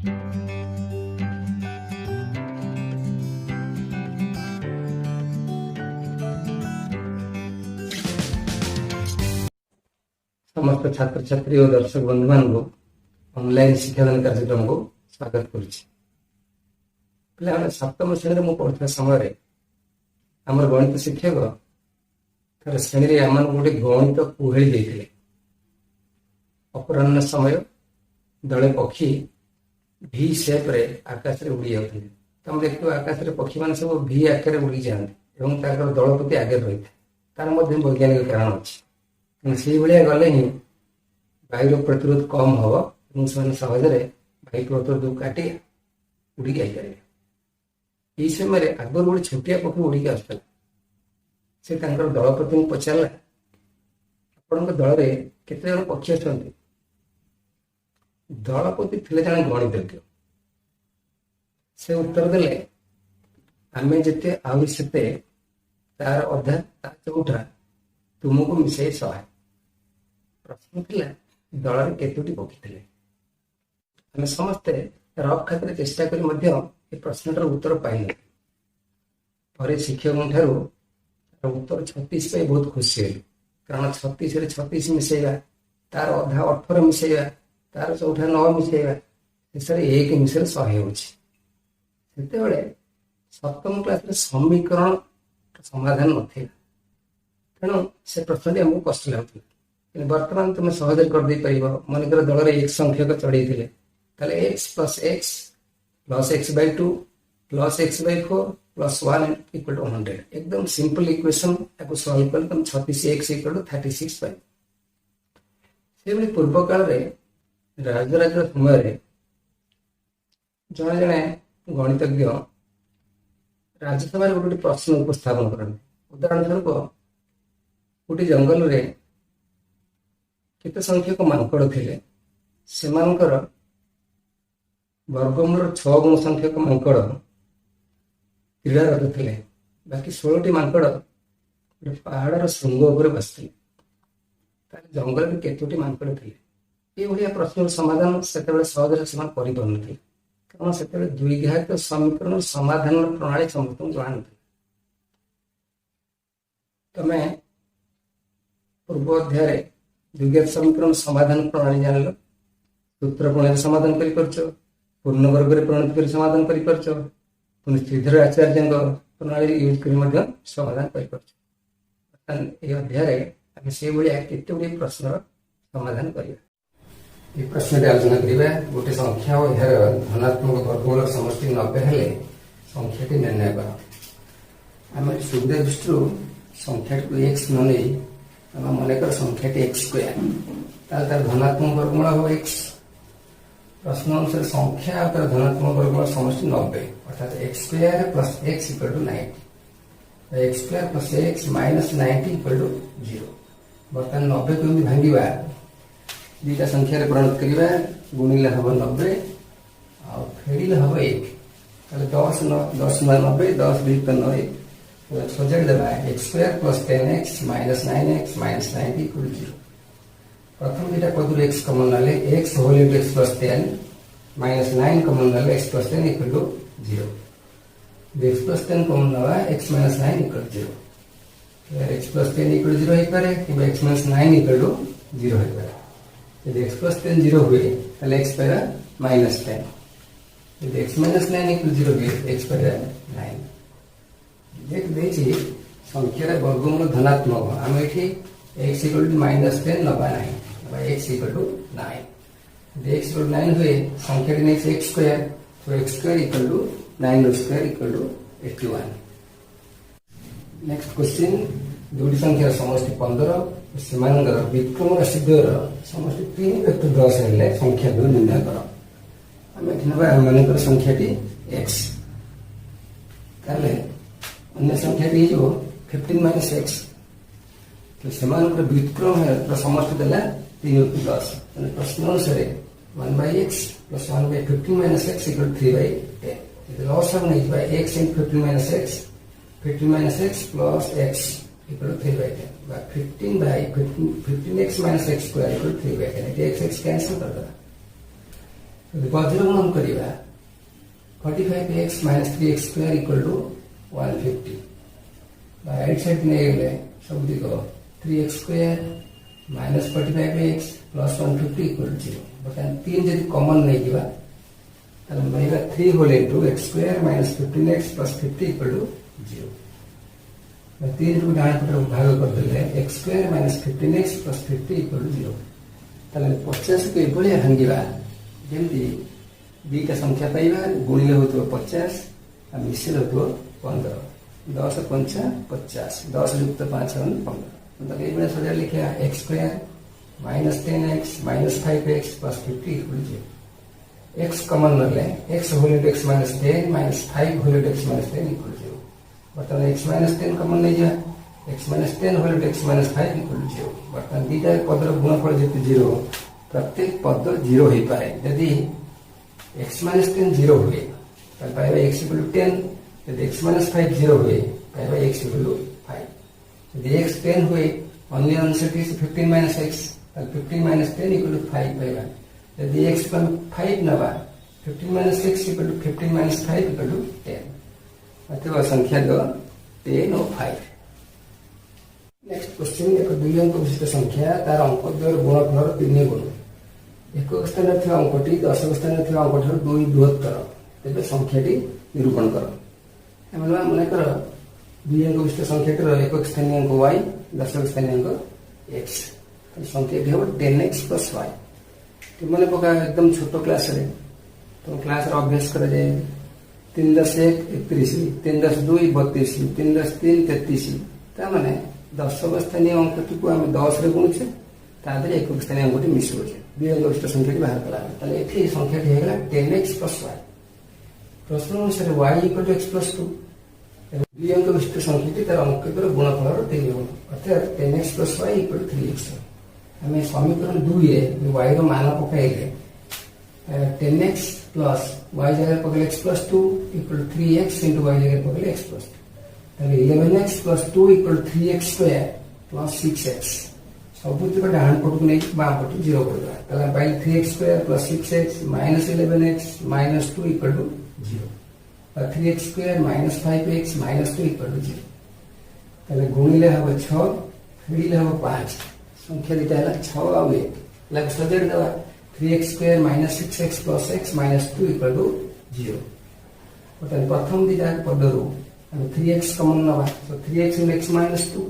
समस्त छात्र छात्री और दर्शक बंधु मान ऑनलाइन शिक्षादान कार्यक्रम को स्वागत करुच्ची। पे सप्तम श्रेणी में पढ़ुवा समय आम गणित शिक्षक थर श्रेणी आम गोटे गणित कुहेली देते। अपराह्न समय दले पक्षी भी सेप्रे आकाश में उड़ी जाते। तुम देखो आकाश में पक्षी मैंने सब भी आकार उड़ी जाते दलपति आगे रही है। तार वैज्ञानिक कारण अच्छी से भाया गले ही वायुर प्रतिरोध कम हम से सहजरे वायु प्रतिरोध काटी उड़ी जापर। यही समय आगर गोटे छोटिया पक्षी उड़ी आसला से दलपति पचारा आपण दल में केते जन पक्षी अच्छा। दलपति थे जन गणितज्ञ। से उत्तर देले आम जिते आते तार अधा ता चौथा तुमको मिसाई 100। प्रश्न थिला दल में केतोटी पक्षी थे। आम समस्ते रफ खातिर चेष्टा करी प्रश्नटार उत्तर पाइन। पर शिक्षक उत्तर 36 पे बहुत खुशी हल। कारण 36 रे 36 मिसेगा तार अधा 18 मिसेगा तार चौथा 9 मिसेगा शेष 1 मिसेर 100 होते। सप्तम क्लास समीकरण समाधान नथिला तेणु से प्रश्न आमको कष्ट लगुला। बर्तमान तुम सहज करदे पार। मनकर दल में एक संख्यक चढ़े X plus X plus X by 2 plus X by 4 plus 1 equal to 100। एकदम सिंपल इक्वेशन आपको सॉल्व कर तुम 36x इक्वल टू 36 पाई। से पूर्व काल राजराज समय जड़े जड़े गणितज्ञ राज्यसभा गोटे प्रश्न उपस्थापन करते। उदाहरण स्वरूप गोटे जंगल में केते संख्यक मांकड़ थे से वर्गमूल 6 गुण संख्यक मांकड़ क्रीड़ारत थे। बाकी 16टी मांकड़ पहाड़र श्रृंग उपर बसते। जंगल में केतोटी मांकड़ थे। ये प्रश्न समाधान से सहज से कर कारण से द्विघात समीकरण समाधान प्रणाली समस्त जान। तमे पूर्व अध्याय द्विघात समीकरण समाधान प्रणाली जान सूत्र प्रणाली समाधान कर पूर्ण वर्ग परिणत कर समाधान कर श्रीधर आचार्य प्रणाली यूज कर समाधान कर अध्याय आम से भाया केते गुड़े प्रश्न समाधान करवा। ये प्रश्न आलोचना करवा। गोटे संख्या और यार धनात्मक वर्गमूल समष्टि 90 हेले संख्याटी निर्णय कर। आम सुविधा दृष्टि संख्या को एक्स न नहीं मनकर संख्याटी एक्स स्क्वायर तार धनात्मक वर्गमूल हम एक्स। प्रश्न अनुसार संख्या और धनात्मक वर्गमूल समष्टि 90 अर्थात X square plus X equal to 90। X square plus X minus 90 equal to 0। बर्तमान 90 को भांगा दुईटा संख्यार परिणत करवा गुणिले हम 90 आ फेड़िले हम 1 10 10 90 10 2 9 सजाड़ देवा X square plus 10x minus 9x minus 90 equal 0। प्रथम दुईटा पद एक्स कमन ना X whole into X plus 10 minus 9 common ना X plus 10 equal to 0। X plus 10 common ना X minus 9 equal 0। X plus 10 equal 0 हो पारे कि एक्स माइनस 9 इक्वल टू 0 हो पारे। यदि x प्लस 10 0 हुए तो x पाएगा माइनस 10। यदि x माइनस 9 इक्वल 0 हुए x पाएगा 9। देख देखिए संख्या वर्गमूल धनात्मक आम ये x इक्वल टू माइनस 10 नबा ना x इक्वल टू 9। यदि x इक्वल 9 हुए संख्या नहीं एक्स स्क्वायर तो X square equal to 9 square equal to 81। Next question दुईटी संख्यार समष्टि 15 से विक्रम राशि द्वयर समष्टि 3 वेक्टर 10 हेले संख्या को निर्णय कर। आम मान संख्याटी एक्स अन्य संख्याटी 15 माइनस एक्स तो से विक्रम समष्टि देला 3 वेक्टर 10। प्रश्न अनुसार 1/x plus 1/15 minus x equal 3/10। Loss हम नहीं x in 15 minus x 15 minus x plus x equal to 3/10 15x minus x square equal to 3/10 x x cancel कर देना। वज्र गुणन करिबा 45x minus 3x square equal to 150 right side ने गले सब दिगो 3x square minus 45x plus 150 equal to 0 बटन 3 जदि कॉमन नहीं दिबा तब मेरा 3 whole into x square minus 15x plus 50 equal to 0 मैं 3 को डान पर भाग कर देले x square minus 15x plus 50 equal to 0 तले 50 के बळे हंगिबा जेमती दुईटा संख्या पाइबा गुणिले होतो 50 आ मिसेल होतो 15 10 पंचा 50 10 युक्त 5 15 मतलब ये बड़ा सजा लिखा x square minus 10x minus 5x plus 50 equal to 0 x common ले x whole into x minus 10 minus 5 whole into x minus 10 equal to 0 बटन x minus 10 कॉमन नहीं जा x minus 10 whole into x minus 5 equal to 0 बटन दीटा पदर गुणफल जेते 0 प्रत्येक पद 0 होई पाए यदि x minus 10 0 हुए तब पाएगा x equal to 10 यदि x minus 5 0 हुए पाएगा x equal to 5 यदि x 10 हुए only answer is 15 minus x तब 15 minus 10 equal to 5 पाएगा यदि x पर 5 नवा 15 minus 6 equal to 15 minus 5 equal to 10 अतः संख्या दो 10 और 5 नेक्स्ट क्वेश्चन एक दुई अंक विशिष्ट संख्या तार अंक द्वय गुणफल 3 गुण एक स्थान थिबा अंकटी 10 स्थान थिबा अंक ठार 2 बृहत्तर तेबे संख्याटी निरूपण कर एमला मन कर दुई अंक विशिष्ट संख्याटर एक स्थानीय अंक y 10 स्थानीय अंक x तो संख्याटी हो 10x + y तो मन पका एकदम छोटो क्लास रे तो क्लास रे अभ्यास कर जाए 3 10 1 31 3 10 2 32 3 10 3 33 ता माने 10 स्थानीय अंकटी को हम 10 रे गुणछे तादरे एक स्थानीय अंकटी मिसो छे दुई अंक विशिष्ट संख्याटी बाहर कला ताले एठी संख्याटी हेगला 10x + y प्रश्न अनुसार y = x + 2 दुई अंक विशिष्ट संख्याटी तार अंकटर गुणफलर 3 गुण अर्थात 10x + y = 3x हमें समीकरण 2 रे y रो मान पकाइले 10x plus y जगह पकड़े x plus 2 equal to 3x into y जगह पकड़े x plus 2 तब 11x plus 2 equal to 3x square plus 6x सबूत पर डान पट को नहीं बाम पट 0 कर दो तब हम pile 3x square plus 6x minus 11x minus 2 equal to 0 और 3x square minus 5x minus 2 equal to 0 तब गुणिले हबो 6 फेडिले हबो 5 संख्या दिटा है 6 आ 1 लग सजेड दवा 3x square minus 6x plus x minus 2 equal to 0 button प्रथम दिटा पदरु हम 3x कॉमन नवा तो 3x into x minus 2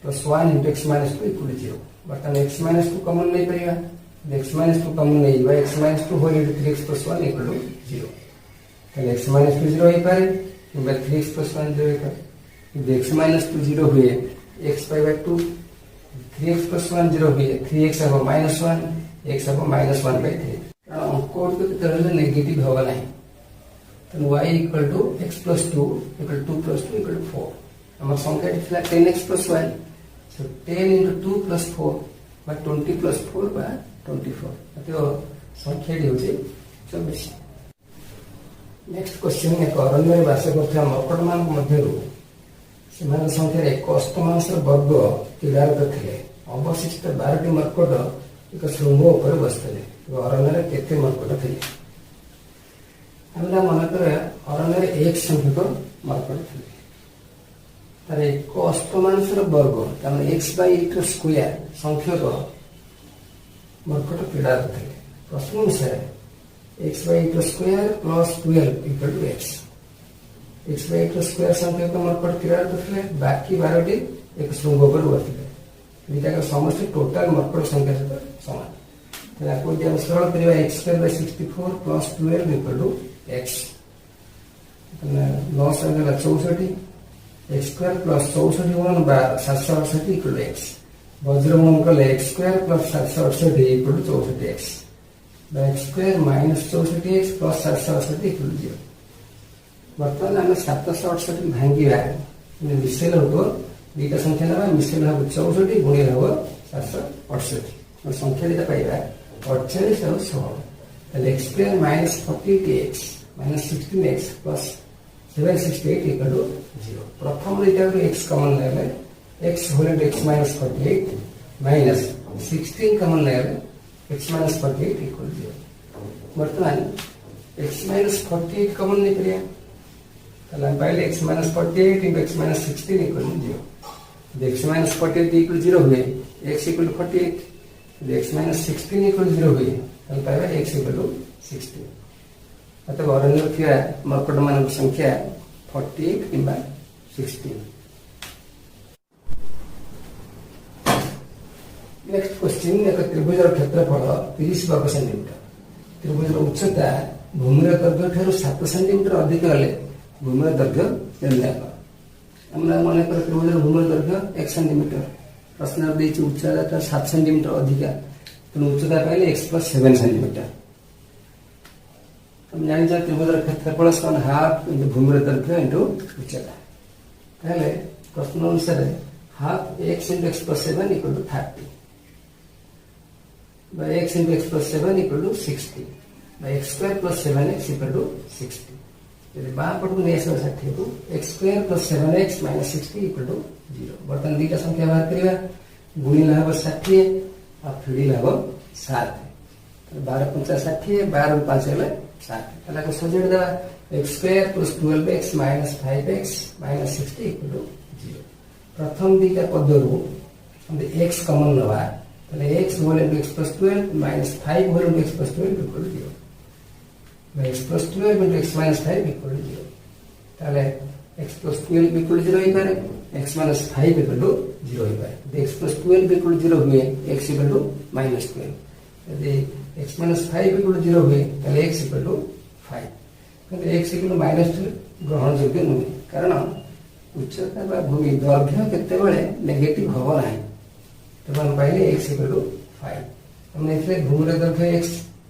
plus 1 into x minus 2 equal to 0 बटन x minus 2 कॉमन नहीं परिया x minus 2 कॉमन नहीं हुआ x minus 2 whole into 3x plus 1 equal to 0 तो x minus 2 0 ही पारे कि 3x plus 1 0 ही पारे कि x minus 2 0 हुए x by 2 3x plus 1 0 हुए 3x अब minus 1 x अब minus 1 by 3 कोड को तरह नेगेटिव होगा नहीं तो y equal to x plus 2 equal to 2 plus 2 equal to 4 हमारा संख्या दिखला 10x plus y so 10 into 2 plus 4 by 20 plus 4 by 24 तो संख्या दी होची 24 नेक्स्ट क्वेश्चन एक अरण्य वास करथा मर्कट मान मध्यरु सेमान संख्या एक अष्टमांश वर्ग क्रीडारत थिले अवशिष्ट 12टी मर्कट एक श्रृंग ऊपर बसले तो अरण्य केते मर्कट थिले हमरा मन करे अरण्य एक संख्यक मर्कट थिले तार एक अष्टमांश वर्ग तार x by 8 स्क्वायर संख्यक मर्कट क्रीडारत थिले प्रश्न अनुसार x by 8 square plus 12 equal to x by 8 square संख्या का मर्कट क्रीडारत थिले बाकी 12टी एक श्रृंग ऊपर बसले दुईटा का समष्टि टोटल मर्कट संख्या सहित समान तला कोई हम सरल करिवा x square by 64 plus 12 equal to x लॉस आगला 64 x square plus 64 गुणन 768 equal to x वज्र गुणन कले x square plus 768 equal to 64x x square minus 64x plus 768 equal to 0 वर्तमान हमें 768 भांगिबा मिसेल हो दुईटा संख्या ना मिसेल हो 64 गुणिले हो 768 और संख्या दिटा पाइबा 48 और 16 तले x square minus 48x minus 16x plus 768 equal to 0 प्रथम दिटा x कॉमन लेले x whole into x minus 48 minus 16 common लेले x minus 48 equal to 0 बर्तमान x माइनस 48 कमन नहीं करिए ताले हम पाइले x minus 48 into x minus 16 equal to 0 जब x माइनस 48 इक्वल 0 हुए x इक्वल टू 48 जब x माइनस 16 इक्वल 0 हुए ताले पाइबा x इक्वल टू 16 अतः अरण्य रखिया मर्कट मान संख्या 48 किंबा 16। नेक्स्ट क्वेश्चन एक त्रिभुजर क्षेत्रफल 30 वर्ग सेंटीमीटर त्रिभुजर उच्चता भूमिर दैर्घ्य ठारू 7 सेंटीमीटर अधिक हेले भूमिर दैर्घ्य निर्णय कर। हमरा मन कर त्रिभुजर भूमिर दैर्घ्य 1 सेंटीमीटर प्रश्न देछि उच्चता 7 सेंटीमीटर अधिक तेणु उच्चता पाइले x + 7 सेंटीमीटर। हम जानि जा त्रिभुजर क्षेत्रफल समान हाफ इनटू भूमिर दैर्घ्य इनटू उच्चता ताले प्रश्न अनुसार half x into x + 7 equal to 30 by x into x plus 7 equal to 60 by x square plus 7x equal to 60 यदि बाम पट को नहीं समझ सकते तो x square plus 7x minus 60 equal to 0 बर्तन दीटा संख्या बाहर करिवा गुणी लाभ 60 और फिडी लाभ 7 12 5 60 12 5 हेले 60 तला को सजेड देवा x square plus 12x minus 5x minus 60 equal to 0 प्रथम दीटा पदरु हम x कॉमन लवा ताले x whole into x plus 12 minus 5 whole into x plus 12 equal to 0 by x plus 12 into x minus 5 equal to 0 ताले x plus 12 equal to 0 ही करे x minus 5 equal to 0 ही करे x plus 12 equal to 0 हुए x equal to minus 12 यदि x minus 5 equal to 0 हुए ताले x equal to 5 किंतु x equal to minus 12 ग्रहण योग्य नुहे कारण उच्चता बा भूमि दैर्घ्य केते बेले नेगेटिव होबो नाही तो हम पाइले x equal to 5 हमने इसलिए भूमिर दैर्घ्य x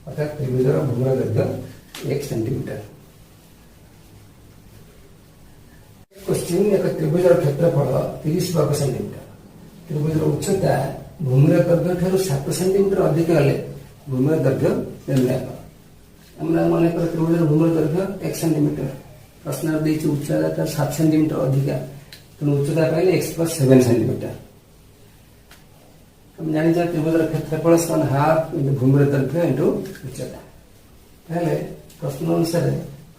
अर्थात त्रिभुजर भूमिर दैर्घ्य 1 सेंटीमीटर। क्वेश्चन एक त्रिभुजर क्षेत्रफल 30 वर्ग सेंटीमीटर त्रिभुजर उच्चता भूमिर दैर्घ्य ठारू 7 सेंटीमीटर अधिक हेले भूमिर दैर्घ्य निर्णय कर। हमरा मन कर त्रिभुजर भूमिर दैर्घ्य 1 सेंटीमीटर प्रश्न देछि उच्चता 7 सेंटीमीटर अधिक तेणु उच्चता पाइले x + 7 सेंटीमीटर। हम जानि जा त्रिभुजर क्षेत्रफल समान हाफ इनटू भूमिर दैर्घ्य इनटू उच्चता ताले प्रश्न अनुसार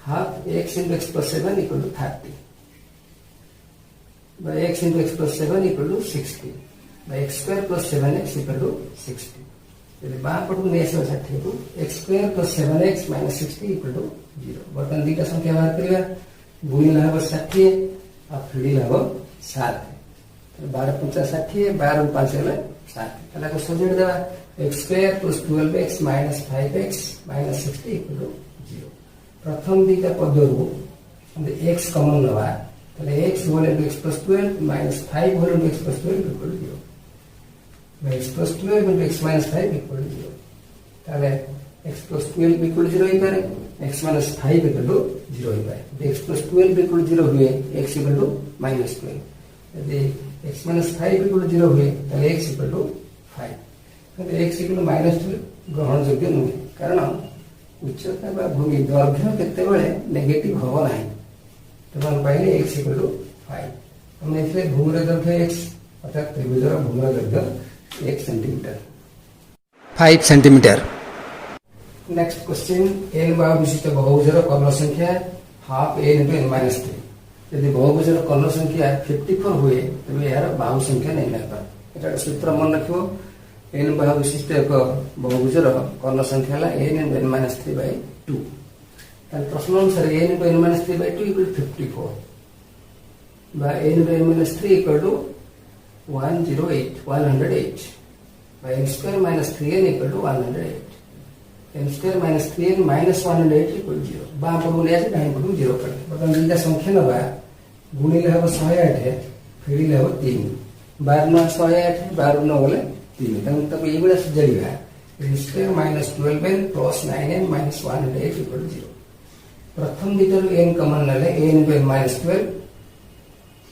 half x into x plus 7 equal to 30 by x into x plus 7 equal to 60 by x square plus 7x equal to 60 यदि बाम पट को नहीं समझ सकते तो x square plus 7x minus 60 equal to 0 बर्तन दीटा संख्या बाहर करिवा गुणी लाभ 60 और फिडी लाभ 7 12 5 60 12 5 हेले 7 तला को सजेड देवा x square plus 12x minus 5x minus 60 equal to 0 प्रथम दीटा पदरु हम x कॉमन लवा ताले x whole into x plus 12 minus 5 whole into x plus 12 equal to 0 by x plus 12 into x minus 5 equal to 0 ताले x plus 12 equal to 0 ही करे x minus 5 equal to 0 ही करे x plus 12 equal to 0 हुए x equal to minus 12 यदि x minus 5 equal to 0 हुए ताले x equal to 5 किंतु x equal to minus 12 ग्रहण योग्य नुहे कारण उच्चता बा भूमि दैर्घ्य केते बेले नेगेटिव होबो नाही तो हम पाइले x equal to 5 हमने इसलिए भूमिर दैर्घ्य x अर्थात त्रिभुजर भूमिर दैर्घ्य 1 centimetre 5 centimetre. Next question n बा विशिष्ट बहुभुजर कर्ण संख्या half n into n minus 3 यदि बहुभुजर कर्ण संख्या 54 हुए तबे यार बाहु संख्या निर्णय कर एटा सूत्र मन रखियो n बाहु विशिष्ट एक बहुभुजर कर्ण संख्या ला n into n minus 3 by 2 ताल प्रश्न अनुसार n into n minus 3 by 2 equal to 54 by n into n minus 3 equal to 108 by n square minus 3n equal to 108 n square minus 3n minus 108 equal to 0 balm पटु ले आसे दाहिने पटु 0 कर मतलब दीटा संख्या नबा गुणी ले हबो 108 है फेडी ले हबो 3 12 न 108 12 न गले 3 तब ये बड़ा सजड़िया n square minus 12n plus 9n minus 108 equal to 0 प्रथम दीटा n कॉमन ले n into n minus 12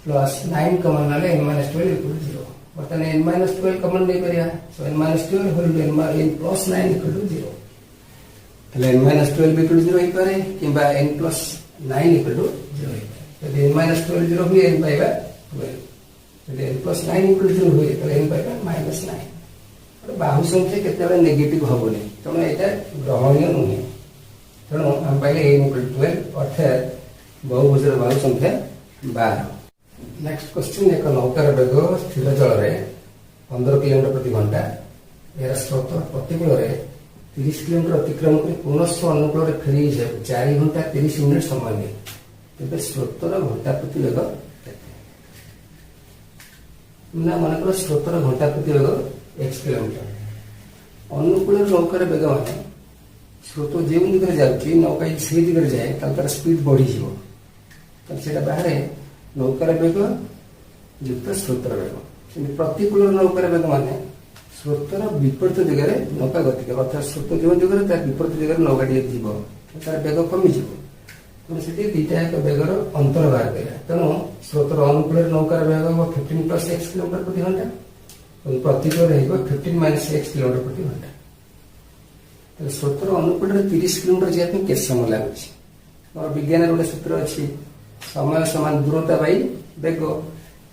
plus 9 common ले n minus 12 equal to 0 बतन n minus 12 common नहीं करिया so n minus 12 whole into n plus 9 equal to 0 तले n minus 12 equal to 0 ही पारे किंबा n plus 9 equal to 0 ही पारे यदि n minus 12 0 हुए n पाएगा 12 यदि n plus 9 equal to 0 हुए तो n पाएगा minus 9 और बाहु संख्या केते बेले नेगेटिव होबो नै तनो एटा ग्रहणीय नुहे तेणु आम पाइले n इक्वल टू 12 अर्थात बहुभुजर बाहु संख्या 12। नेक्स्ट क्वेश्चन एक नौकार बेग स्थिर जल में 15 किलोमीटर प्रति घंटा यार स्रोत प्रतिकूल 30 किलोमीटर अतिक्रम कर पुनः अनुकूल फेरी 4 घंटा 30 मिनिट समय नहीं तेज स्रोतर घंटा प्रति बेग ना मनकर स्रोतर घंटा प्रति बेग x किलोमीटर अनुकूल नौकार बेग मैंने स्रोत जो दिगरे जाऊँगी नौका से दिगरे जाए तार स्पीड बढ़ी से बाहर नौकार बेग युक्त स्रोतर बेग प्रतिकूल नौकार बेग माने स्रोतर विपरीत दिगरे नौका गति कर अर्थात स्रोत जो दिगरे तार विपरीत दिगरे नौकाटी जीव तार बेग कमिज तेणु से दुईटा एक बेगर अंतर बाहर करा तेणु स्रोतर अनुकूल नौकार बेग 15 + x किलोमीटर प्रति घंटा प्रतिकूल 15 - x किलोमीटर प्रति घंटा। स्रोतर अनुकूल 30 किलोमीटर जावाई के समय लगुच और विज्ञान गोटे सूत्र अच्छी समय समान दूरता बाई बेग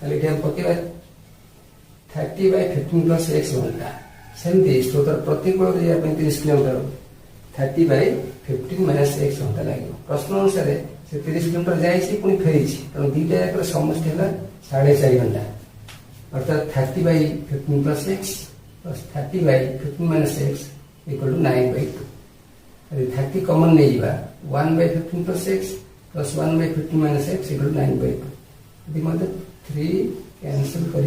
ताले पकेबा 30/15 + x घंटा सेमती स्रोतर प्रतिकूल 30 किलोमीटर 30/15 - x घंटा लगे प्रश्न अनुसार से 30 किलोमीटर जाइए पुणी फेरी तेणु दुईटा जाकर समष्टि है 4.5 घंटा अर्थात 30/15 + x + 30/15 - x इक्वल टू 9/2 यदि 30 कमन नहीं जा 1/15 + x + 1/15 - x इक्वल टू 9/2 यदि मतलब 3 कैंसल कर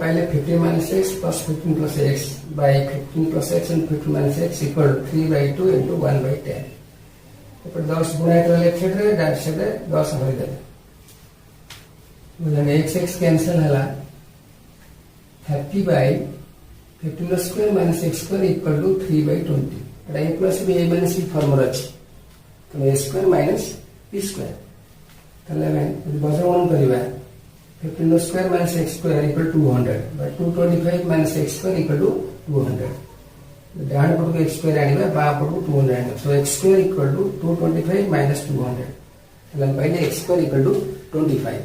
पहले 15 - x + 15 + x by 15 + x and 15 - x equal 3/2 into 1/10 10 गुणा कर लेफ्ट साइड रे राइट साइड रे 10 भरी दे मतलब x कैंसल हला 30/15² - x² equal to 3/20 Etah a + b a - c form रे अछि तो a² - b² तले में बजवन करबा 15² - x² equal to 200 by 225 - x² equal to 200 डाण पट को x² आनिबा बा पट को 200 आनिबा सो x² equal to 225 - 200 तले पहले x² equal to 25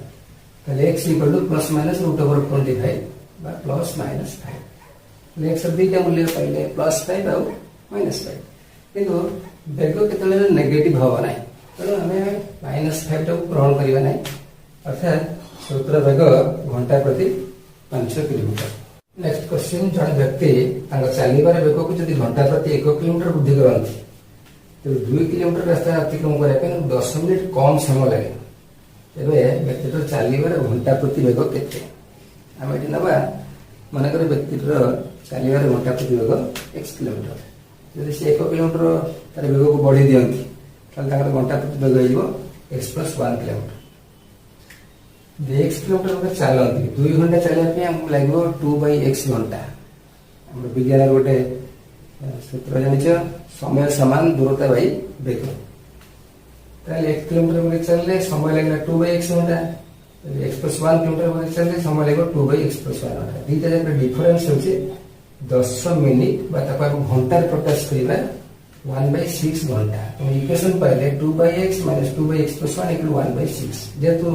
तले x equal to ±√25 बा +-5 x दुईटा मूल्य पहले +5 और -5 किंतु बेग केतले नेगेटिव हवा नाही तेणु आम -5 टाक ग्रहण करबा नाही अर्थात स्रोतर बेग घंटा प्रति 5 किलोमीटर। नेक्स्ट क्वेश्चन जड़े व्यक्ति चलवर बेग को जब घंटा प्रति 1 किलोमीटर वृद्धि करती तो 2 किलोमीटर रास्ता अतिक्रम करने 10 मिनिट कम समय लगे तेज व्यक्ति चलवर घंटा प्रति बेग के आम ये ना मनकर व्यक्ति चलवर घंटा प्रति बेग x किलोमीटर जब से 1 किलोमीटर तार बेग को बढ़ी दिखती घंटा प्रति बेग हो x + 1 किलोमीटर 1 किलोमीटर चलती 2 घंटा चलने लगे 2/x घंटा विज्ञान गोटे सूत्र जान समय समान दूरता बाई बेग 1 किलोमीटर चलने समय लगे 2/x घंटा x + 1 किलोमीटर चलने समय लगे 2/x + 1 घंटा दुईटा जाक डिफरेन्स हो 10 मिनिट घंटा प्रकाश करवा 1/6 घंटा इक्वेशन पाइले 2/x - 2/x + 1 = 1/6 जेहेतु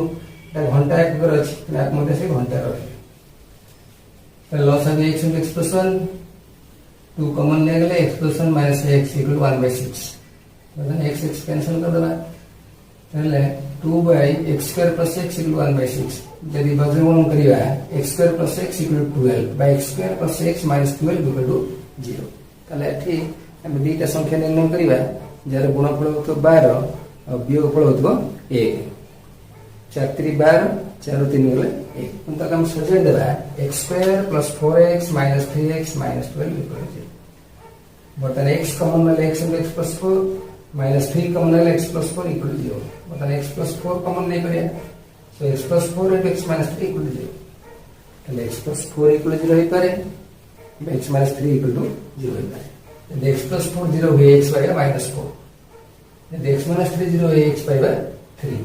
घंटा एक अच्छी से घंटा रही लॉस आ x + 1 2 कॉमन ले गले x + 1 - x = 1/6 मतलब x कैंसिल कर देबा तले 2/x² + x = 1/6 यदि बजरगुण करिवा x² + x = 12 by x² + x - 12 = 0 तले एठी हम दुईटा संख्या निर्णय करिवा जार गुणफल होतो 12 और वियोगफल होतो 1 4 3 12 4 3 गले 1 तक हम सजाई देबा x² + 4x - 3x - 12 = 0 बर्तन x कॉमन ले x + 4 -3 कॉमन ले x + 4 = 0 बर्तन x + 4 कॉमन नहीं करिया सो x + 4 * x - 3 = 0 तले x + 4 = 0 होई पारे x - 3 = 0 होई पारे यदि x + 4 0 हुए x पाइबा -4 यदि x - 3 0 हुए x पाइबा 3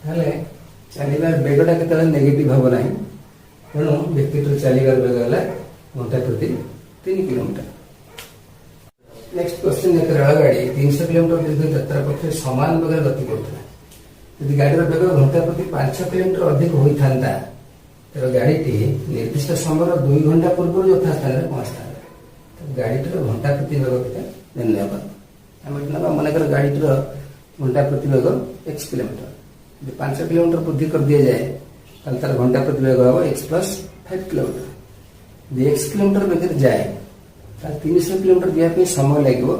हेले चलिबार बेगटा केतले नेगेटिव हबो नाही तेणु व्यक्ति चलिबार बेग है घंटा प्रति 3 किलोमीटर। नेक्स्ट क्वेश्चन एक रेलगाड़ी 300 किलोमीटर दीर्घ यात्रा पक्षे समान बेग गति करता यदि गाड़ी बेग घंटा प्रति 5 किलोमीटर अधिक होता ତେଣୁ ଗାଡ଼ିଟି ନିର୍ଦ୍ଦିଷ୍ଟ ସମୟର 2 ଘଣ୍ଟା ପୂର୍ବରୁ ଯଥାସ୍ଥାନରେ ପହଞ୍ଚିଥାଏ। ଗାଡ଼ିଟିର ଘଣ୍ଟା ପ୍ରତି ବେଗ କେତେ ନିର୍ଣ୍ଣୟ କର। ଆମେ ନେବା ମନେକର ଗାଡ଼ିଟିର ଘଣ୍ଟା ପ୍ରତି ବେଗ x କିଲୋମିଟର। ଯଦି 5 କିଲୋମିଟର ବୃଦ୍ଧି କରିଦିଆଯାଏ ତାହେଲେ ତାର ଘଣ୍ଟା ପ୍ରତି ବେଗ ହେବ x ପ୍ଲସ୍ 5 କିଲୋମିଟର। ଯଦି x କିଲୋମିଟର ବେଗରେ ଯାଏ ତାହେଲେ 300 କିଲୋମିଟର ଯିବା ପାଇଁ ସମୟ ଲାଗିବ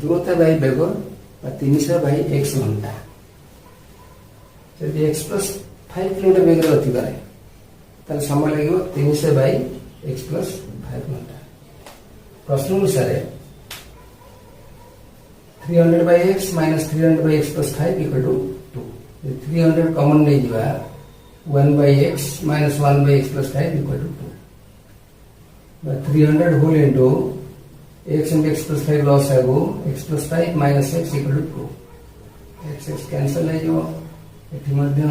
ଦୂରତା ବାଇ ବେଗ ବା 300 ବାଇ x ଘଣ୍ଟା। ଯଦି x ପ୍ଲସ୍ 5 କିଲୋମିଟର ବେଗରେ ଗତି କରେ ତାହେଲେ ସମୟ ଲାଗିବ 300 ବାଇ x ପ୍ଲସ୍ 5 ଘଣ୍ଟା। प्रश्न अनुसार 300 by x minus 300 by x plus 5 equal to 2. 300 common नहीं दिया 1 by x minus 1 by x plus 5 equal to 2. But 300 whole into x and x plus 5 loss है वो x plus 5 minus x equal to 2. x cancel है जो इतनी मध्य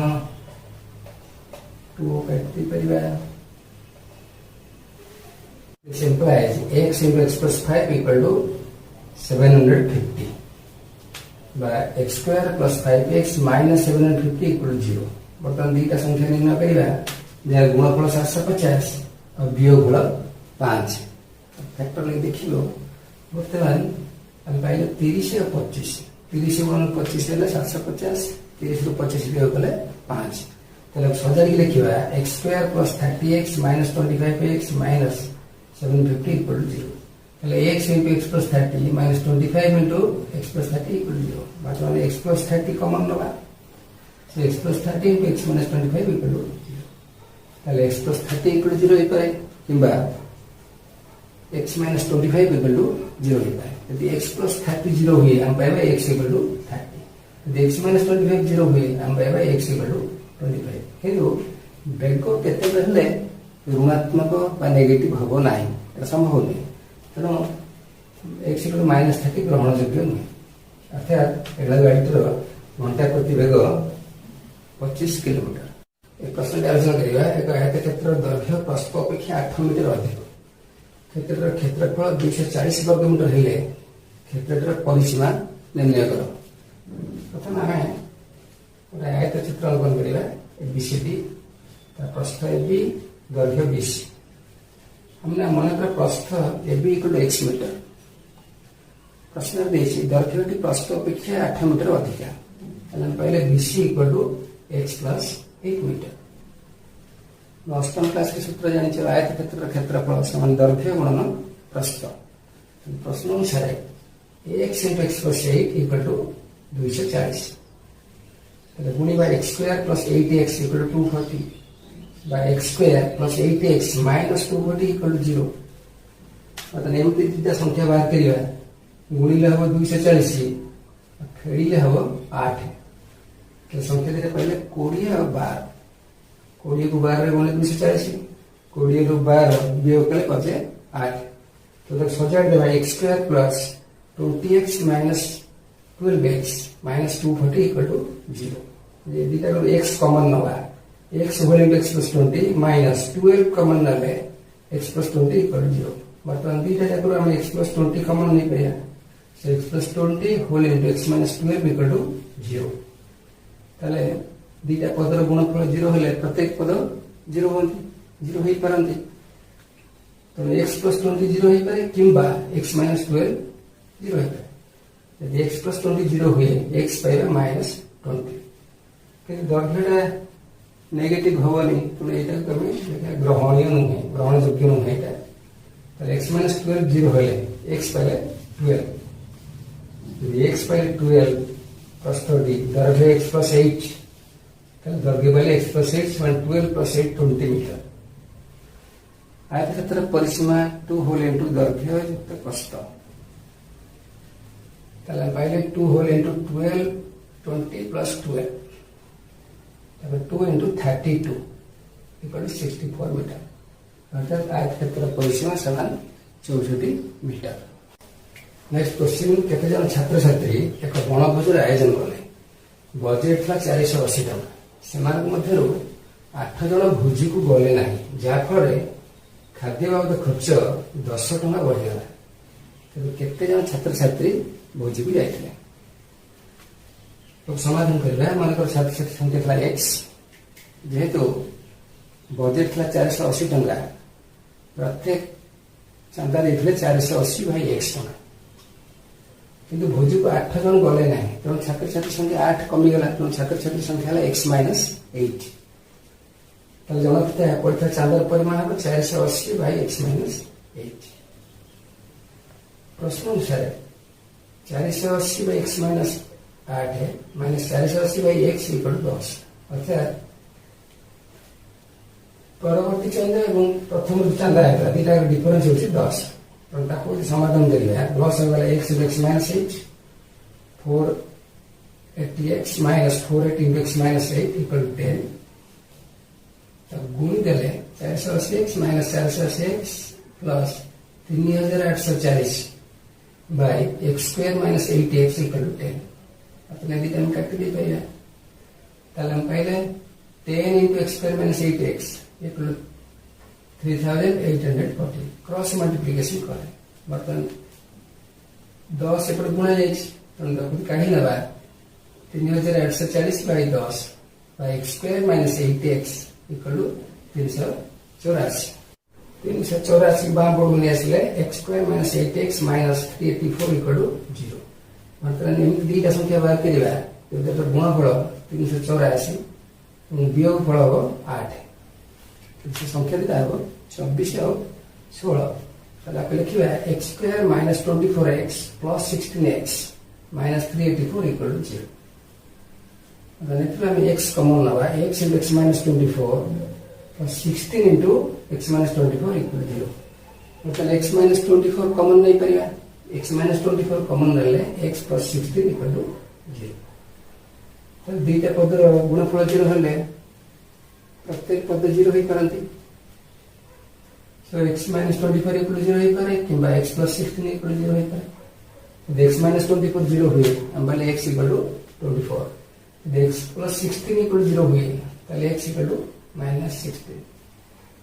2 काटती परिवार। This implies x into x plus 5 equal to 750 by x square plus 5x minus 750 equal to 0। बर्तमान दीटा संख्या निर्णय करिबा जहाँ गुणफल 750 और वियोगफल 5 फैक्टर लेके देखिलो बर्तमान हम पाइले 30 और 25 30 गुणन 25 हेले 750 30 रु 25 वियोग कले 5 तले सजारी लिखिबा x square plus 30x minus 25x minus 750 equal to 0। पहले x into x plus 30 minus 25 into x plus 30 equal to 0। बात वाले x plus 30 कॉमन लगा so x plus 30 into x minus 25 equal to 0। पहले x plus 30 equal to 0 ही पाए किंबा x minus 25 equal to 0 ही पाए। यदि x plus 30 0 हुई हम पाएगा x equal to 30। यदि x minus 25 0 हुई हम पाएगा x equal to 25। किंतु बेगो केते रहले ऋणात्मक बा नेगेटिव हबो नाही एटा संभव नहीं तेणु x इक्वल माइनस 30 ग्रहण योग्य नहीं अर्थात एला गाड़ीटर घंटा प्रति बेग 25 किलोमीटर। एक प्रश्न आलोचना करिबा एक आयत क्षेत्र दैर्घ्य प्रस्थ अपेक्षा 8 मीटर अधिक क्षेत्रर क्षेत्रफल 240 वर्ग मीटर हेले क्षेत्रर परिसीमा निर्णय करो। प्रथम हमें आयत चित्र अंकन करिबा एबीसीडी प्रस्थ एबी दैर्घ्य 20 हमने मनकर प्रस्थ AB equal to x meter प्रश्न दैर्घ्य प्रस्थ अपेक्षा 8 मीटर अधिक पहले BC equal to X plus 8 meter. अष्टम क्लास के सूत्र जानी आयत क्षेत्र क्षेत्रफल समान दैर्घ्य गुणन प्रस्थ प्रश्न अनुसार X into X plus 8 equal to 240 गुणी by X square plus 8x equal to 240 by x square plus 8x minus 240 equal to 0। मतलब एमती दिटा संख्या बाहर करिया गुणिले हबो 240 फेड़िले हबो 8 के संख्या देले पहले 20 और 12 20 को 12 रे गुणे 240 20 को 12 वियोग कले पचे 8 तो तक सजाड़ देबा x square plus 20x minus 12x minus 240 equal to 0। ये दिटा को x कॉमन नवा x whole into x plus 20 minus 12 common नले x plus 20 equal to 0। बर्तमान दीटा जाकर हमें x plus 20 कॉमन नहीं पाया so x plus 20 whole into x minus 12 equal to 0। ताले दीटा पदर गुणफल 0 हेले प्रत्येक पद 0 होंती 0 होई परंती तो x plus 20 0 होई पारे किंबा x minus 12 0 होई पारे यदि x plus 20 0 हुए x पाएगा minus 20 किंतु दैर्घ्यटा नेगेटिव हवनी तो एटा कमी ग्रहणीय नुहे ग्रहण योग्य नुहे एटा तो x minus 12 0 हेले x पाले 12 यदि x पाले 12 plus 30 दैर्घ्य x plus 8 तो दैर्घ्य पाले x plus 8 12 plus 8 20 मीटर। आयत क्षेत्र परिसीमा 2 whole into दैर्घ्य युक्त प्रस्थ ताले पाले 2 whole into 12 20 plus 12 2 into 32 equal to 64 metre अर्थात आयत क्षेत्र परिसीमा समान 64 मीटर। नेक्स्ट क्वेश्चन केते जन छात्र छात्री एक बनभोजर आयोजन कले बजेट था 480 टका सेमान मध्यरु 8 जन भोजी को गले नाही जा फळे खाद्य बाबद खर्च 10 टका बढ़ी गला तो केते जन छात्र छात्री भोजी को जाइथिले तो समाधान करिबा मानकर छात्र छात्री संख्या था x जेहेतु बजेट था 480 टंका प्रत्येक चांदा देते 480 भाई एक्स टंका किंतु भोजी को 8 जन गले ना तेणु छात्र छात्री संख्या 8 कमिगला तेणु छात्र छात्री संख्या है x -8 जनता पड़ता चांदार परिमाण हम 480 भाई x -8 प्रश्न अनुसार 480 बाई x -8 है -480 बाई x = 10 अर्थात परवर्ती चांदा और प्रथम चांदा है दुटा डिफरेंस होची 10 ताको समाधान करिया लॉस वाला x * x -8 480x - 480 * x -8 = 10 तब गुणी देले 480x - 480x plus 3840 bye x² - 8x = 10 अपने भी हम काट दे पाइला ताले हम पहले 10 * x² - 8x = 3840 क्रॉस मल्टीप्लिकेशन करे बर्तन 10 एपट गुणा जाई तन काढी नबा 3840 bye 10 bye x² - 8x = 384 384 balm पड़ूनी आसले x² - 8x - 384 = 0 मतलब एमती दुईटा संख्या बाहर करिबा तो गुणफल 384 वियोग फल हम 8 संख्या दिता हम 24 और 16 ताले लिखिबा x² - 24x + 16x - 384 = 0 में x कॉमन नवा x * x -24 plus 16 into x -24 equal 0 मतलब x -24 कॉमन नहीं परिया x -24 कॉमन रहले x plus 16 equal to 0 तो दुईटा पद गुणफल 0 हले प्रत्येक पद 0 होई परंती सो x -24 equal 0 होई पारे किंबा x plus 16 equal 0 होई पारे x -24 0 हुए हम बोले x equal to 24 x plus 16 equal 0 हुए ताले x equal to -16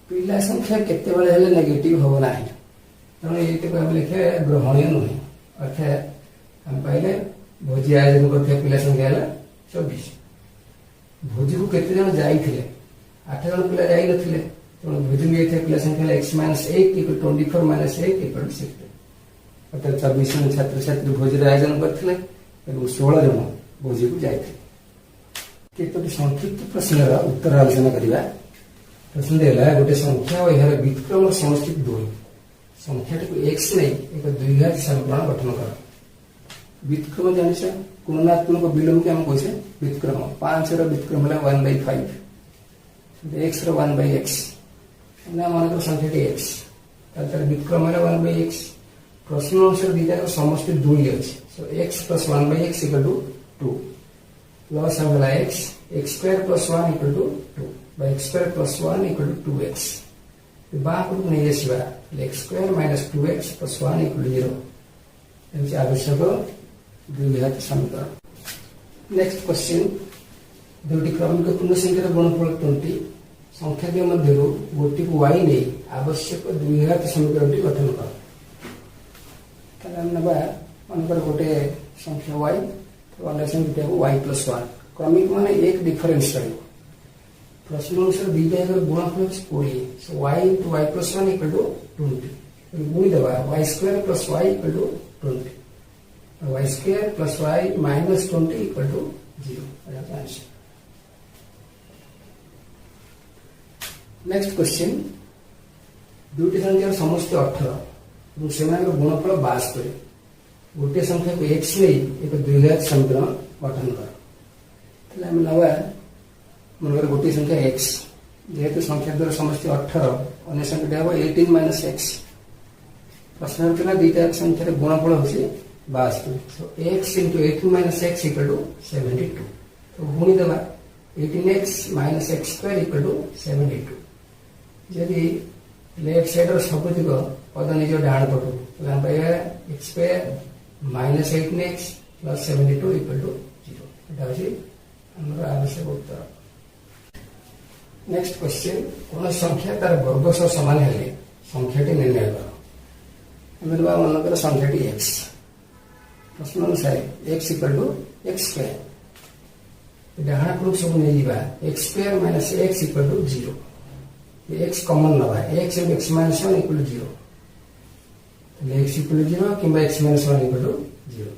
पिला संख्या केते बेले हेले नेगेटिव हो नाही तने एते को हम लिखे ग्रहणीय नहीं अर्थात हम पहले भोजी आयोजन करते पिला संख्या है 24 भोजी को केते जन जाई थिले 8 जन पिला जाई नथिले तो भोजी में थे पिला संख्या x -8 = 24 - 8 = 16 अर्थात 24 जन छात्र छात्री भोजी आयोजन करथिले एवं 16 जन भोजी को जाई थे केतोटी संक्षिप्त प्रश्नर उत्तर आलोचना करिबा प्रश्न देला गोटे संख्या और यार व्युत्क्रम समष्टि 2 संख्याटी को x नहीं एक द्विघात समीकरण गठन कर व्युत्क्रम जानिछ गुणात्मक विलोम के हम कइसे व्युत्क्रम 5 रो व्युत्क्रम होला 1/5 x रो 1/x ना माने तो संख्याटी x तार व्युत्क्रम होला 1/x प्रश्न अनुसार दिटा को समष्टि 2 अछि सो x + 1/x = 2 लॉस हमला x x² + 1 = 2 by x² + 1 = 2x बाप रूप नहीं आसीबा x² - 2x + 1 = 0 एमसी आवश्यक द्विघात समीकरण नेक्स्ट क्वेश्चन दुटी क्रमिक पूर्ण संख्यार गुणफल 20 संख्या के मध्य गोटी को y नहीं आवश्यक द्विघात समीकरण गठन कर ताला नबा मनकर गोटे संख्या y रिलेशन दिया y + 1 क्रमिक माने एक डिफरेंस करियो प्रश्न अनुसार दीटा अगर गुणफल 20 सो y * y + 1 = 20 गुणी दबा y² + y = 20 y² + y - 20 = 0 answer next question दुटी संख्या समष्टि 18 और सेमान गुणफल 72 गोटे संख्या को x नहीं एक द्विघात समीकरण गठन कर हम नवा मनकर गोटे संख्या x जेहेतु संख्या द्वारा समष्टि 18 अन्य संख्या हम 18 - x प्रश्न होता दुईटा संख्यार गुणफल होची 72 सो x * 18 - x = 72 तो गुणी देबा 18x - x² = 72 यदि लेफ्ट साइड रो सबतिक पद निज डाण पटु हम पाइबा x² - 18x + 72 = 0 एटा होची हमर आवश्यक उत्तर नेक्स्ट क्वेश्चन कोन संख्या तार वर्ग सह समान हेले संख्याटी निर्णय करो हमरबा मनकर संख्याटी x प्रश्न अनुसार x = x² डाण पटु सब नै दिबा x² - x = 0 एक्स कॉमन नवा x into x minus 1 equal 0 x equal 0 कि x minus 1 equal 0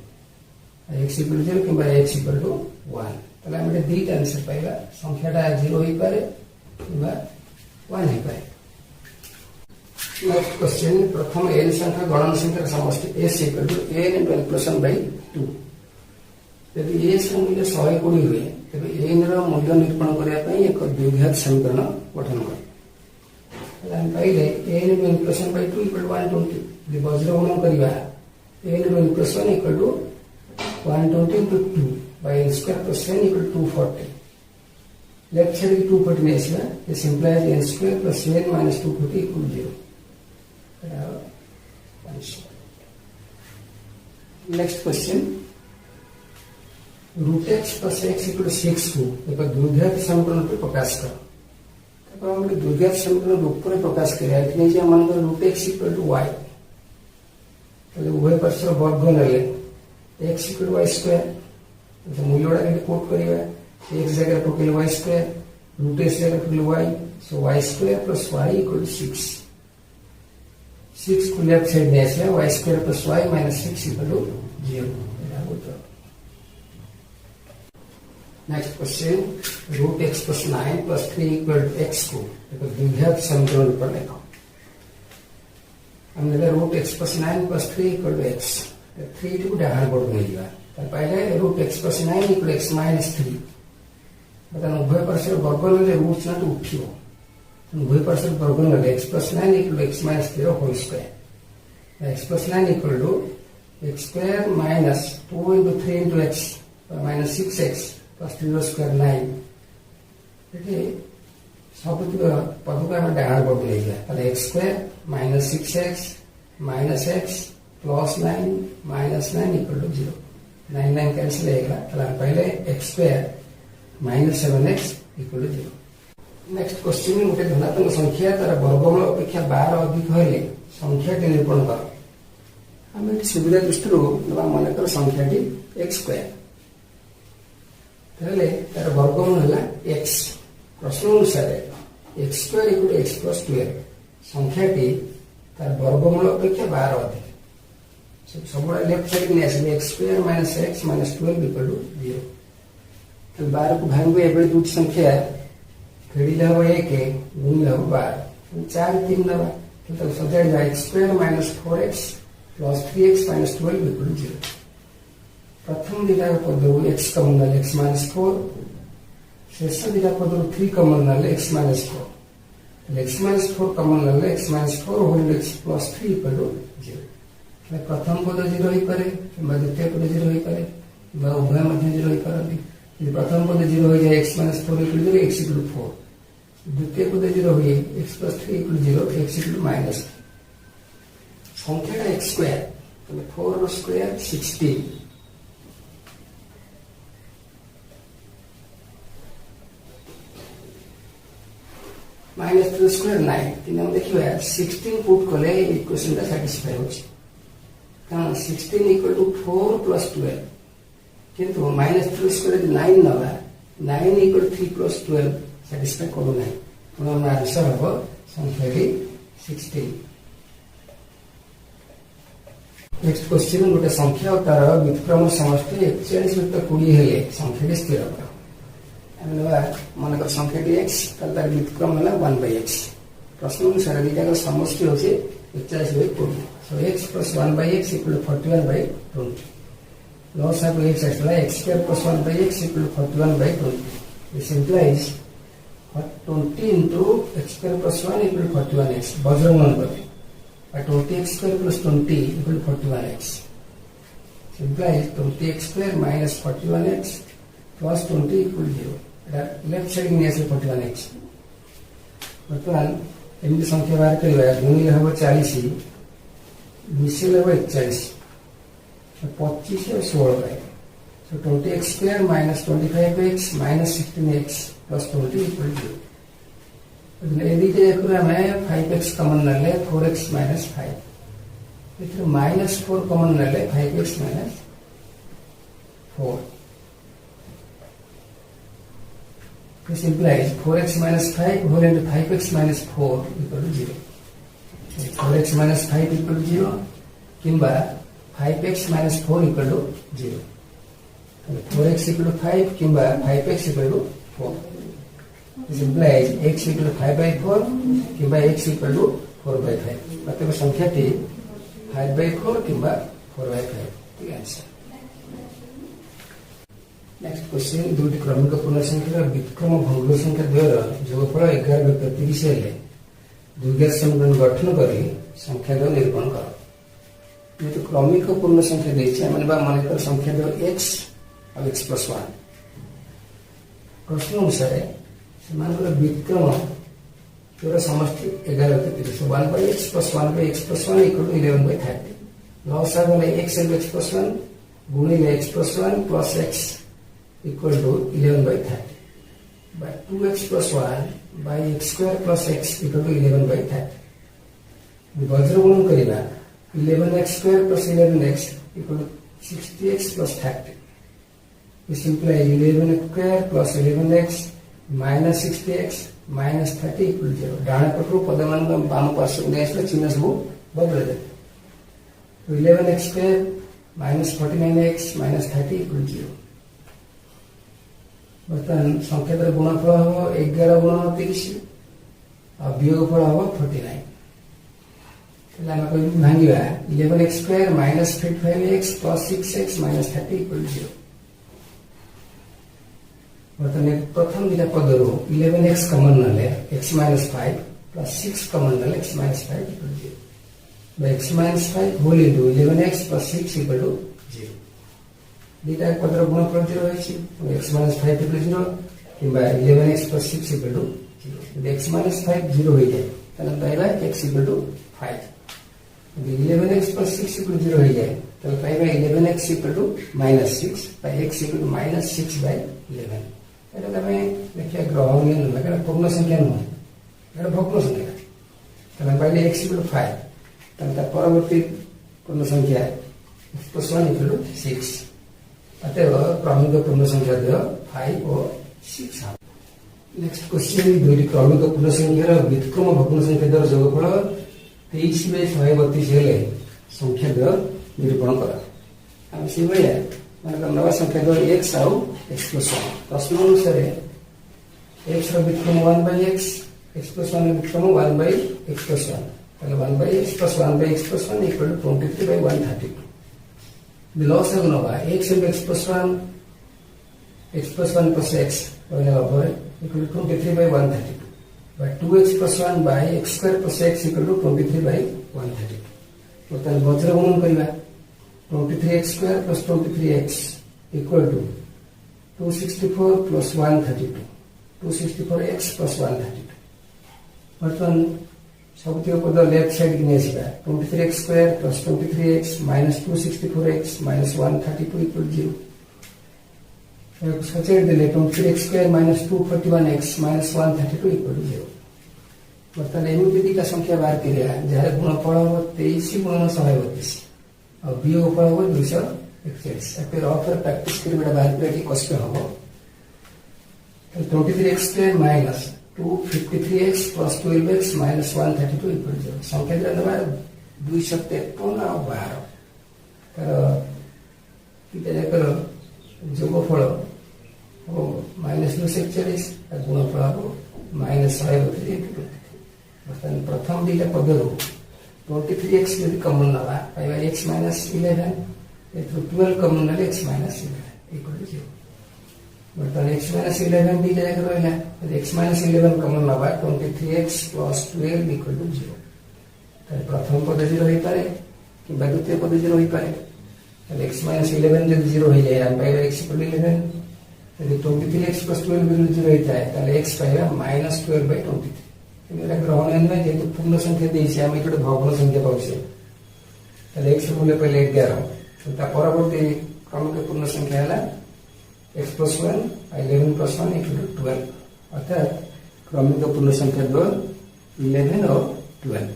x equal 0 कि एक्स इक्वल 1 তাহলে আমরা দুইটা आंसर পাইবা সংখ্যাটা 0 হই পারে কিংবা 1 হই পারে। नेक्स्ट क्वेश्चन प्रथम n संख्या गणन संख्या समष्टि s equal to n into n plus 1 by 2 यदि s ର ମୂଲ୍ୟ 120 ହୁଏ ତେବେ n ର ମୂଲ୍ୟ ନିରୂପଣ କରିବା ପାଇଁ ଏକ ଦ୍ୱିଘାତ ସମୀକରଣ ଗଠନ କର। ତାହେଲେ ଆମେ ପାଇଲେ n into n plus 1 by 2 equal to 120 ଯଦି ବଜ୍ର ଗୁଣନ କରିବା n into n plus 1 equal to 120 into 2 by n square plus n equal to 240 left side की 240 में आसला this implies n square plus n minus 240 equal to 0। Next question root X plus X equal to 6 को एक द्विघात समीकरण पे प्रकाश कर। तब हम द्विघात समीकरण रूप पर प्रकाश करिया कि जे मान root X equal to y तले उभय पार्श्व वर्ग नेले x equal to y square तो मूल्यडा के कोट करिया x जगह पकेले y स्क्वायर रूट x जगह पकेले y so y square plus y equal to 6 को लेफ्ट साइड में आसला y square plus y minus 6 equal to 0। Next question root x plus 9 plus 3 equal to x को एक द्विघात समीकरण पर लिखो। हमने root x plus 9 plus 3 equal to x 3 को डाहार बोर्ड में लिया तो पहले root x plus 9 equal x minus 3 मतलब उभय पार्श्व वर्ग नेले रूट ना तो उठियो उभय पार्श्व वर्ग नेले x plus 9 equal to x minus 0 whole square x plus 9 equal to x square minus 2 into 3 into x minus 6x plus 3 square 9 ये सब पद को हम डाहार बोर्ड ले गया ताले x square minus 6x minus x plus 9 minus 9 equal to 0 9 9 cancel होगा ताले पहले x square minus 7x equal to 0। Next question गोटे धनात्मक संख्या तार वर्गमूल अपेक्षा 12 अधिक हेले संख्याटी निरूपण कर। आम सुविधा दृष्टि मनकर संख्याटी x स्क्वायर तार वर्गमूल है x प्रश्न अनुसार x square equal to x plus 12 संख्याटी तार वर्गमूल अपेक्षा 12 अधिक सब लेफ्ट साइड में आस x square minus x minus 12 equal to 0। तो 12 को भांगे एबे दुटी संख्या फेडिले हम 1 गुणिले हम 12 4 3 नवा तो सजाड़ी x square minus 4x plus 3x minus 12 equal to 0। प्रथम दिटा पद x कॉमन ले x माइनस 4 शेष दिटा पद 3 कॉमन ले x minus 4 x minus 4 common ले x minus 4 whole x plus 3 equal to 0। प्रथम पद 0 होई पारे किंबा द्वितीय पद 0 होई पारे किंबा उभय मध्य 0 होई पारती। प्रथम पद 0 हो जाए x minus 4 equal to x equal to 4 द्वितीय पद 0 हुए x plus 3 equal to 0 x equal to minus संख्या x स्क्वायर तो 4 स्क्वायर 16 माइनस 2 स्क्वायर 9 तीन हम देखिए 16 पुट कले इक्वेशन का सैटिस्फाई होची कारण 16 इक्वल टू 4 प्लस 12 किंतु माइनस 3 स्क्वायर 9 नवा 9 इक्वल 3 प्लस 12 सैटिस्फाई करू नहीं तो हमारा आंसर हो संख्या की 16। नेक्स्ट क्वेश्चन गोटे संख्या और तार व्युत्क्रम समष्टि 41 युक्त 20 हेले संख्या की स्थिर कर। मनकर संख्या x तार व्युत्क्रम है 1/x प्रश्न अनुसार दुटा समष्टि होचे 41 by 20 so x plus 1/x equal to 41/20 loss of x actually x square plus 1/x equal to 41/20 this implies 20 into x square plus 1 equal to 41x बज्रगुणन करते 20x square plus 20 equal to 41x implies 20x square minus 41x plus 20 equal to 0 left side में आसे 41x वर्तमान एमती संख्या बाहर करिया गुणिले हम 40 मिसेल हम 41 25 और 16 पाए so 20x square minus 25x minus 16x plus 20 equal to 0 यदि हमें 5x कॉमन ले 4x minus 5 इधर minus 4 कॉमन ले 5x minus 4 This implies 4x minus 5 whole into 5x minus 4 equal to 0. 4x minus 5 equal to 0 किंबा 5x minus 4 equal to 0. 4x equal to 5 किंबा 5x equal to 4. This implies x equal to 5 by 4 किंबा x equal to 4 by 5. मतलब संख्याटी 5 by 4 किंबा 4 by 5. ठीक answer. Next question दुईटी क्रमिक पूर्ण संख्या विक्रम भंग संख्या द्वयर जोगफल 11 व्यक्त 30 हेले द्विघात समीकरण गठन करी संख्या द्वय निरूपण कर. जेहेतु क्रमिक पूर्ण संख्या देछि माने मन संख्या द्वय x और x plus 1 प्रश्न अनुसार से विक्रम जोर समष्टि 11 व्यक्त 30 1 by x plus 1 by x plus 1 equal to 11 by 30. लॉसा गले x into x plus 1 गुणिले x plus 1 plus x equal to 11 by 30 by 2x plus 1 by x square plus x equal to 11 by 30. वज्र गुणन करिबा 11x square plus 11x equal to 60x plus 30. We simply 11x square plus 11x minus 60x minus 30 equal to 0. डाण पटरु पदमान balm पार्श्व देसले चिन्ह सब बदल दे. 11x square minus 49x minus 30 equal to 0. बर्तमान संख्या द्वारा गुणफल हम 11 गुण 30 और वियोगफल हम 49. भांगा 11x square minus 55x plus 6x minus 30 equal 0. बर्तमान प्रथम दुटा पदर 11x कमन ना x माइनस 5 प्लस 6 कमन ना x minus 5 equal 0. x minus 5 whole into 11x plus 6 equal to 0. दुटा पदर गुणफल 0 होइछि x माइनस 5 इक्वल 0 किंबा 11x plus 6 equal to 0. x minus 5 0 हो जाए तने पाइबा x equal to 5. 11x plus 6 equal to 0 हो जाए तो पाइबा 11x equal to minus 6 by x equal to minus 6 by 11. এটা তবে দেখিয়া গ্রহণীয় নয় কারণ পূর্ণ সংখ্যা নয় এটা ভগ্ন সংখ্যা. তাহলে পাইলে x equal to 5 তাহলে তার পরবর্তী পূর্ণ সংখ্যা x plus 1 equal to 6. অতএব ক্রমিক পূর্ণ সংখ্যা দ্বয় 5 ও 6 হবে. নেক্সট কোশ্চেন দুইটি ক্রমিক পূর্ণ সংখ্যার ব্যতিক্রম ভগ্ন সংখ্যা দ্বয় যোগফল 23 by 132 हेले संख्या द्वय निरूपण कर. आम से भाया मान नवा संख्या द्वय x आउ x plus 1. प्रश्न अनुसार x row Vikram 1 by x plus 1 Vikram 1 by x plus 1. ताले 1 by x plus 1 by x plus 1 equal to 23 by 132. बिलॉस है नवा x into x plus 1 x plus 1 plus x होले over equal to 23 by 132. by 2x plus 1 by x square plus x equal to 23 by 132. तो ताले वज्र गुणन करिबा 23x square plus 23x equal to 264 plus 132. 264x plus 132. बर्तमान सबतिक पद left side की नेसिबा 23x square plus 23x minus 264x minus 132 equal to 0. सचेत दिले 23x square minus 241x minus 132 equal to 0. बर्तमान एमती दुटा संख्या बाहर करिया जहार गुणफल हम 23 गुणन 132 और वियोगफल हम 241. एपे रफ प्रैक्टिस करबा बाहर करिया कि कष्ट हो. 23x square minus 253x plus 12x minus 132 equal to 0. संख्या द्वारा 253 और 12 तर इटा जाकर जोगफल हो माइनस 241 और गुणफल हो माइनस 132. बर्तमान प्रथम दुटा पदर 23x यदि कमन ना पाइबा x minus 11 एथु 12 कमन ना x minus 11 equal to 0. बर्तमान x minus 11 दुटा जाकर रहला x minus 11 कमन ना 23x plus 12 equal to 0. ताले प्रथम पद 0 होई पारे कि द्वितीय पद 0 होई पारे. ताले x minus 11 जब 0 हो जाए हम पाइबा x equal to 11. यदि 23x plus 12 equal to 0 होता है ताले x पाइबा minus 12 by 23. मेरा ग्रहण में जेतु पूर्ण संख्या देछि हम इकटे भग्न संख्या पाउछे ताले x मूल्य पहिले 11 तो ता परवर्ती क्रमिक पूर्ण संख्या हला x plus 1 11 plus 1 equal to 12. अर्थात क्रमिक पूर्ण संख्या द्वय 11 और 12.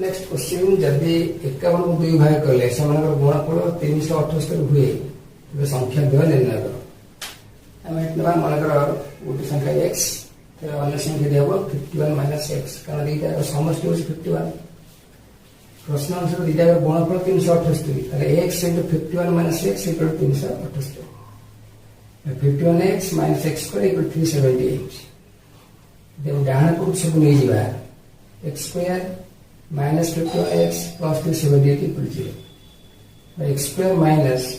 नेक्स्ट क्वेश्चन जदि 51 को 2 भाग करले समानकर गुणफल 378 हुए तबे संख्या द्वय निर्णय करो. आम ये मनकर गोटे संख्या एक्स अन्य संख्या दिया 51 माइनस एक्स कारण दीटा समष्टि हूँ 51 प्रश्न अनुसार दीटा गुणफल 378 x into 51 minus x equal 378 51x minus x square equal 378 देव डाण पक्ष सब नहीं जीवा x square minus 51x plus 378 equal 0 x square minus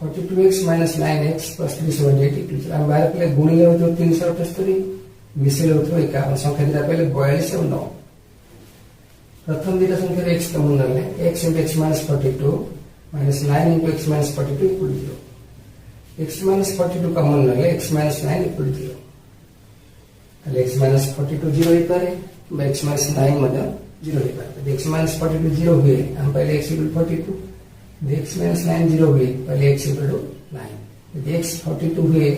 42x minus 9x plus 378 equal 0 हम बाहर पहले गुणिले हो 378 मिसेले हो 51 संख्या दिटा पहले 42 और 9 प्रथम दिटा संख्या x कमन नले x into x minus 42 minus 9 into x minus 42 equal to 0 x minus 42 कमन नले x minus 9 equal to 0 ताले x minus 42 0 ही पारे x minus 9 मध्य 0 ही पारे x minus 42 0 हुए हम पहले x equal 42 x minus 9 0 हुए पहले x equal to 9 x 42 हुए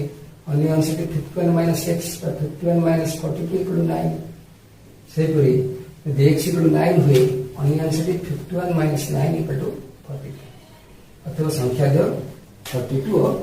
अन्य answer 51 minus x 51 minus 42 equal to 9 से पूरी x equal to 9 हुए अन्य आंसर 51 minus 9 equal to 42 अथवा संख्या दो 42 और